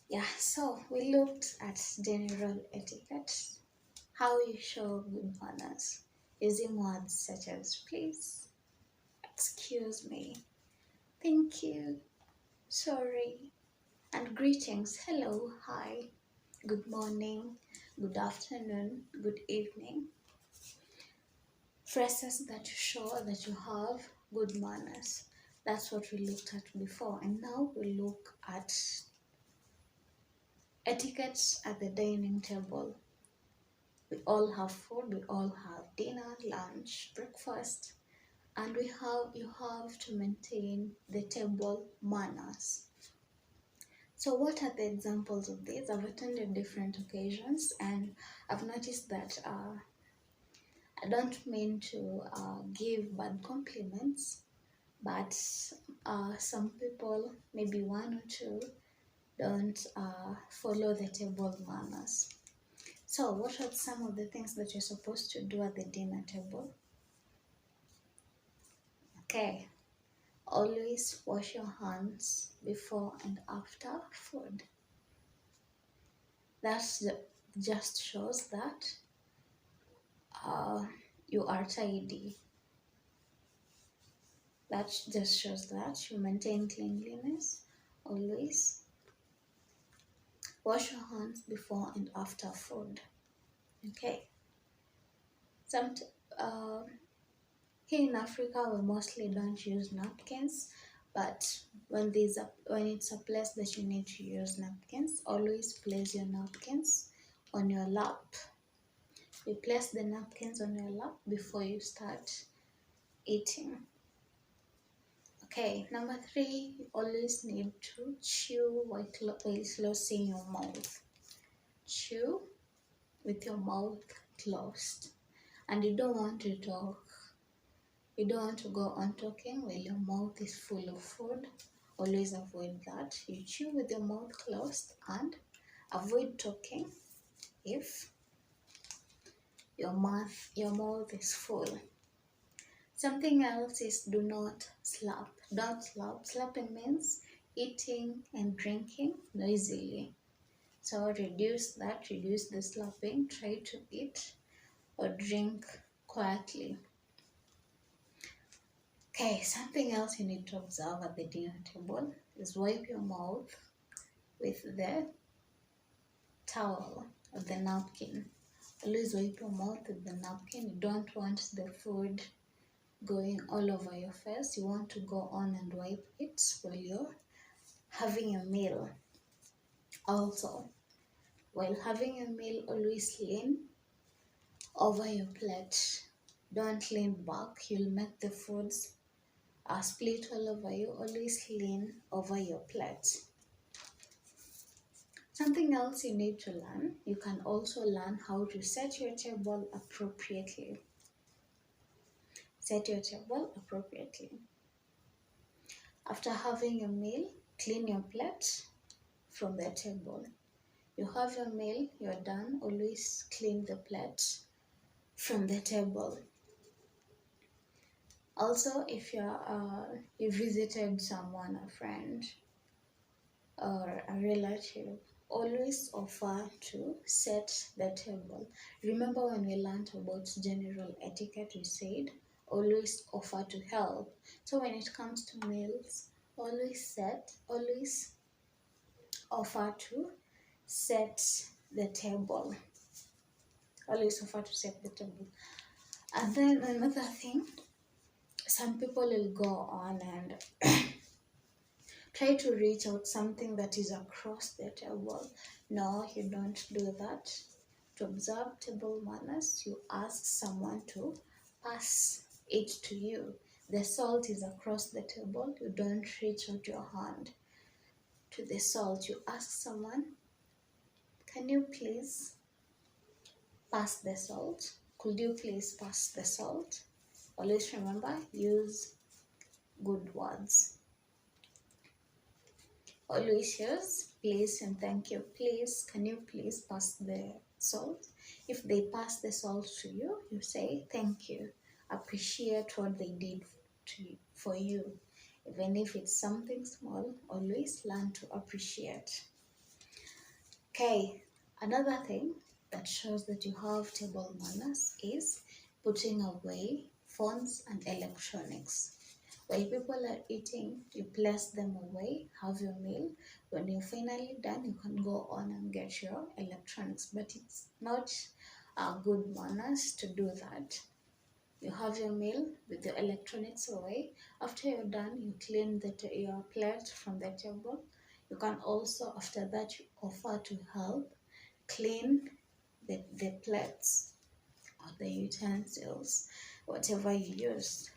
Yeah, so we looked at general etiquette, how you show good manners, using words such as please, excuse me, thank you, sorry, and greetings. Hello, hi, good morning, good afternoon, good evening. Phrases that show that you have good manners. That's what we looked at before. And now we look at etiquettes at the dining table. We all have food, we all have dinner, lunch, breakfast, and you have to maintain the table manners. So what are the examples of this? I've attended different occasions and I've noticed that I don't mean to give bad compliments, but some people, maybe one or two, don't follow the table manners. So what are some of the things that you're supposed to do at the dinner table? Okay, always wash your hands before and after food. Just shows that uh, you are tidy. That just shows that you maintain cleanliness. Always wash your hands before and after food. Okay. Some uh, Here in Africa, we mostly don't use napkins, but when it's a place that you need to use napkins, always place your napkins on your lap. You place the napkins on your lap before you start eating. Okay, number three, you always need to chew while closing your mouth. Chew with your mouth closed, and you don't want to talk. You don't want to go on talking while your mouth is full of food. Always avoid that. You chew with your mouth closed and avoid talking if your mouth is full. Something else is do not slap. Don't slap. Slapping means eating and drinking noisily. So reduce that, reduce the slapping. Try to eat or drink quietly. Okay, something else you need to observe at the dinner table is wipe your mouth with the towel or the napkin. Always wipe your mouth with the napkin. You don't want the food going all over your face. You want to go on and wipe it while you're having a meal. Also, while having a meal, always lean over your plate. Don't lean back. You'll make the foods split all over you. Always lean over your plate. Something else you need to learn, you can also learn how to set your table appropriately. Set your table appropriately. After having a meal, clean your plate from the table. You have your meal, you're done, always clean the plate from the table. Also, if you visited someone, a friend or a relative, always offer to set the table. Remember when we learned about general etiquette, we said always offer to help. So when it comes to meals, always offer to set the table. Always offer to set the table. And then another thing, some people will go on and try to reach out something that is across the table. No, you don't do that. To observe table manners, you ask someone to pass it to you. The salt is across the table. You don't reach out your hand to the salt. You ask someone, can you please pass the salt? Could you please pass the salt? Always remember, use good words. Always use please and thank you. Please, can you please pass the salt? If they pass the salt to you, you say thank you. Appreciate what they did for you. Even if it's something small, always learn to appreciate. Okay, another thing that shows that you have table manners is putting away phones and electronics. While people are eating, you place them away, have your meal. When you're finally done, you can go on and get your electronics. But it's not good manners to do that. You have your meal with your electronics away. After you're done, you clean your plate from the table. You can also, after that, you offer to help clean the plates or the utensils, whatever you use.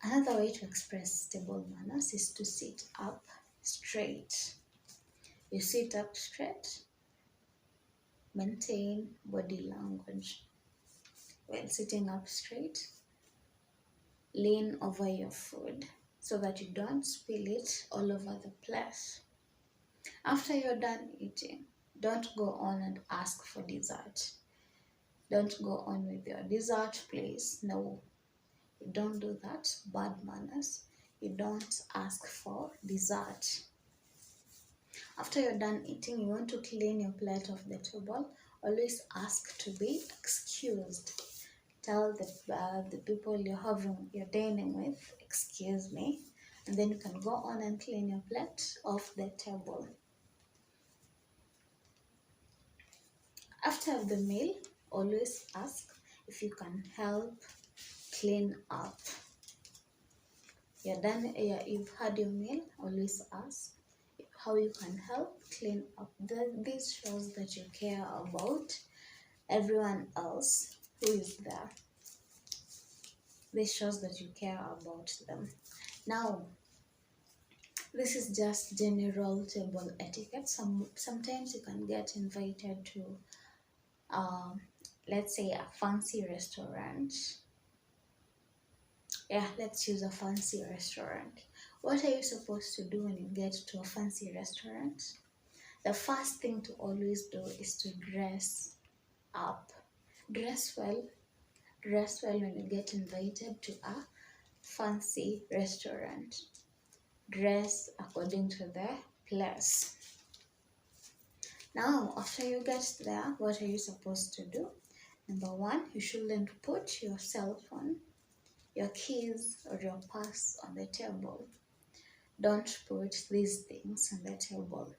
Another way to express table manners is to sit up straight. You sit up straight, maintain body language. While sitting up straight, lean over your food so that you don't spill it all over the place. After you're done eating, don't go on and ask for dessert. Don't go on with your dessert, please. No, you don't do that. Bad manners. You don't ask for dessert. After you're done eating, you want to clean your plate off the table. Always ask to be excused. Tell the people you're dining with, excuse me, and then you can go on and clean your plate off the table. After the meal, always ask if you can help clean up. You're done, you've had your meal, always ask how you can help clean up. This shows that you care about everyone else who is there. This shows that you care about them. Now, this is just general table etiquette. Sometimes you can get invited to, let's say, a fancy restaurant. Yeah, let's use a fancy restaurant. What are you supposed to do when you get to a fancy restaurant? The first thing to always do is to dress up. Dress well. Dress well when you get invited to a fancy restaurant. Dress according to the place. Now, after you get there, what are you supposed to do? Number one, you shouldn't put your cell phone, your keys, or your purse on the table. Don't put these things on the table.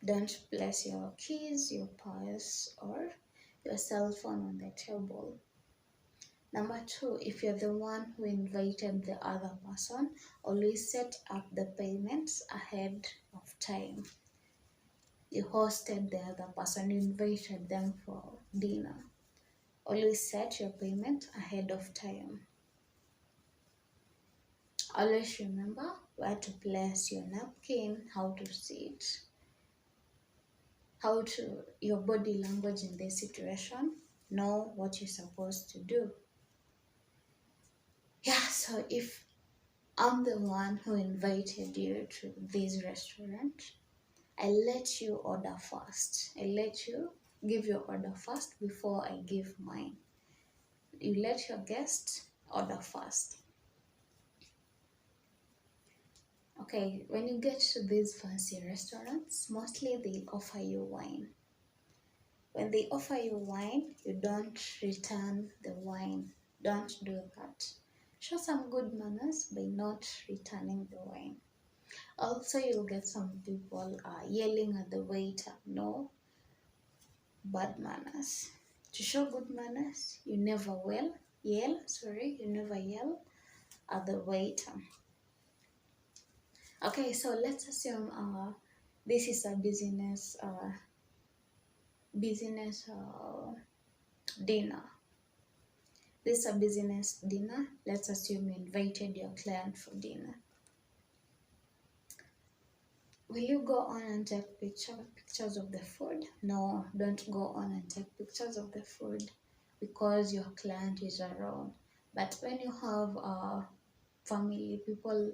Don't place your keys, your purse, or your cell phone on the table. Number two, if you're the one who invited the other person, always set up the payments ahead of time. You hosted the other person, you invited them for dinner. Always set your payment ahead of time. Always remember where to place your napkin, how to sit, your body language in this situation. Know what you're supposed to do. Yeah, so if I'm the one who invited you to this restaurant, I let you order first. I let you give your order first before I give mine. You let your guest order first. Okay, when you get to these fancy restaurants, mostly they offer you wine. When they offer you wine, you don't return the wine. Don't do that. Show some good manners by not returning the wine. Also, you'll get some people yelling at the waiter. No, bad manners. To show good manners, you never yell at the waiter. Okay, so let's assume this is a business dinner. This is a business dinner. Let's assume you invited your client for dinner. Will you go on and take pictures of the food? No, don't go on and take pictures of the food because your client is around. But when you have family, people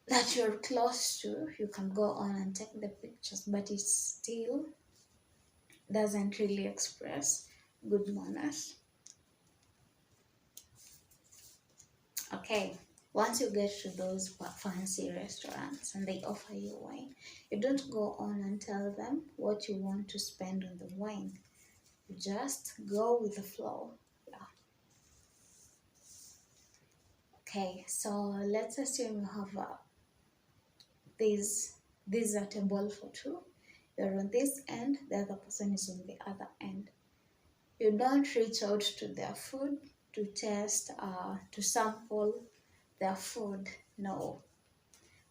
that you're close to, you can go on and take the pictures, but it still doesn't really express good manners. Okay, Once you get to those fancy restaurants and they offer you wine, you don't go on and tell them what you want to spend on the wine. You just go with the flow. Yeah. Okay, so let's assume you have this this is a table for two. You're on this end, the other person is on the other end. You don't reach out to their food to test, to sample their food. No,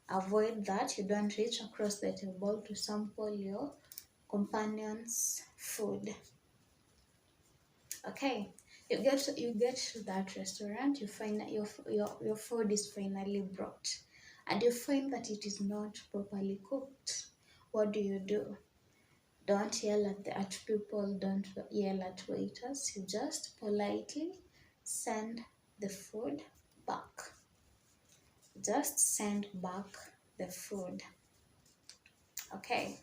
avoid that. You don't reach across the table to sample your companion's food. Okay, you get to that restaurant. You find that your food is finally brought, and you find that it is not properly cooked. What do? Don't yell at people. Don't yell at waiters. You just politely send the food back. Just send back the food. Okay.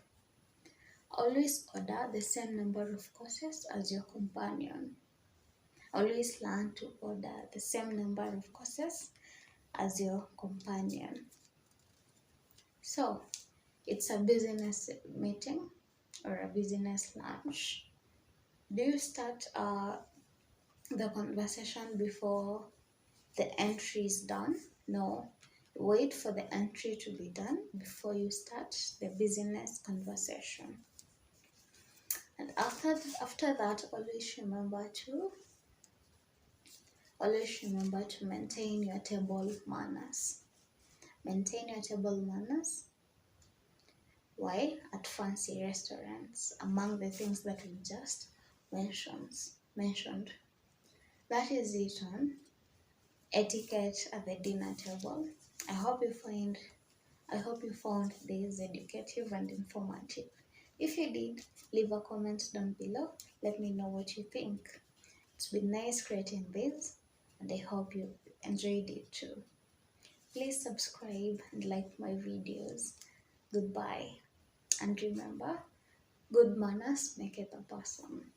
Always order the same number of courses as your companion. Always learn to order the same number of courses as your companion. So, it's a business meeting or a business lunch. Do you start the conversation before the entry is done? No. Wait for the entry to be done before you start the business conversation. And after that, always remember to maintain your table manners. Maintain your table manners. Why? At fancy restaurants, among the things that we just mentioned. That is it on etiquette at the dinner table. I hope you found this educative and informative. If you did, leave a comment down below. Let me know what you think. It's been nice creating this, and I hope you enjoyed it too. Please subscribe and like my videos. Goodbye. And remember, good manners make it a person.